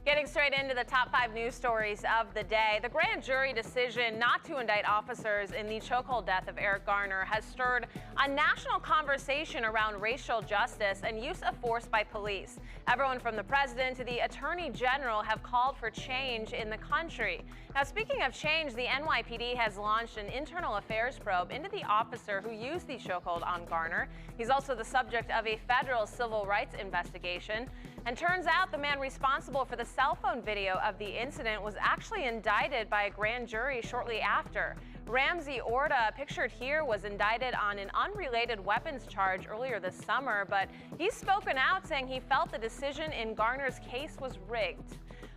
Getting straight into the top 5 news stories of the day. The grand jury decision not to indict officers in the chokehold death of Eric Garner has stirred a national conversation around racial justice and use of force by police. Everyone from the president to the attorney general have called for change in the country. Now, speaking of change, the NYPD has launched an internal affairs probe into the officer who used the chokehold on Garner. He's also the subject of a federal civil rights investigation. And turns out the man responsible for the cell phone video of the incident was actually indicted by a grand jury shortly after. Ramsey Orta, pictured here, was indicted on an unrelated weapons charge earlier this summer, but he's spoken out saying he felt the decision in Garner's case was rigged.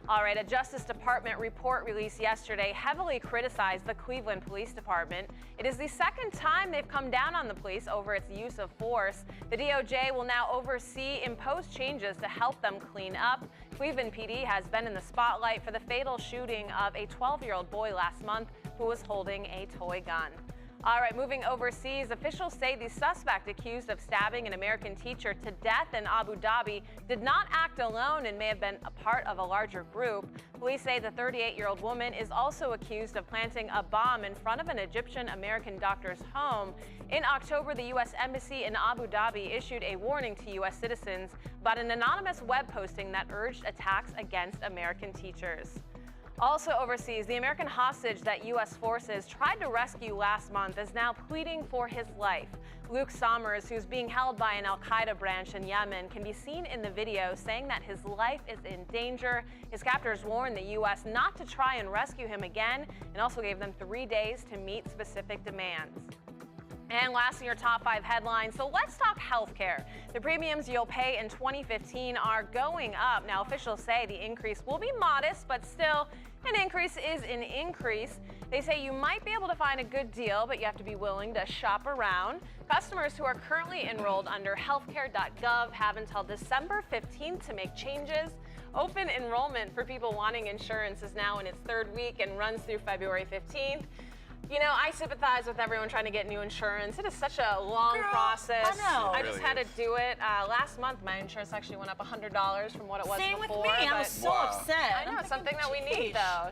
All right, a Justice Department report released yesterday heavily criticized the Cleveland Police Department. It is the second time they've come down on the police over its use of force. The DOJ will now oversee imposed changes to help them clean up. Cleveland PD has been in the spotlight for the fatal shooting of a 12-year-old boy last month who was holding a toy gun. All right, moving overseas, officials say the suspect accused of stabbing an American teacher to death in Abu Dhabi did not act alone and may have been a part of a larger group. Police say the 38-year-old woman is also accused of planting a bomb in front of an Egyptian-American doctor's home. In October, the U.S. Embassy in Abu Dhabi issued a warning to U.S. citizens about an anonymous web posting that urged attacks against American teachers. Also overseas, the American hostage that U.S. forces tried to rescue last month is now pleading for his life. Luke Sommers, who's being held by an al-Qaeda branch in Yemen, can be seen in the video saying that his life is in danger. His captors warned the U.S. not to try and rescue him again and also gave them 3 days to meet specific demands. And lastly, your top 5 headlines. So let's talk healthcare. The premiums you'll pay in 2015 are going up. Now, officials say the increase will be modest, but still, an increase is an increase. They say you might be able to find a good deal, but you have to be willing to shop around. Customers who are currently enrolled under healthcare.gov have until December 15th to make changes. Open enrollment for people wanting insurance is now in its 3rd week and runs through February 15th. You know, I sympathize with everyone trying to get new insurance. It is such a long process. I know. I just had to do it. Last month, my insurance actually went up $100 from what it was Same before. with me. I was so upset. I know, it's something that we need, though.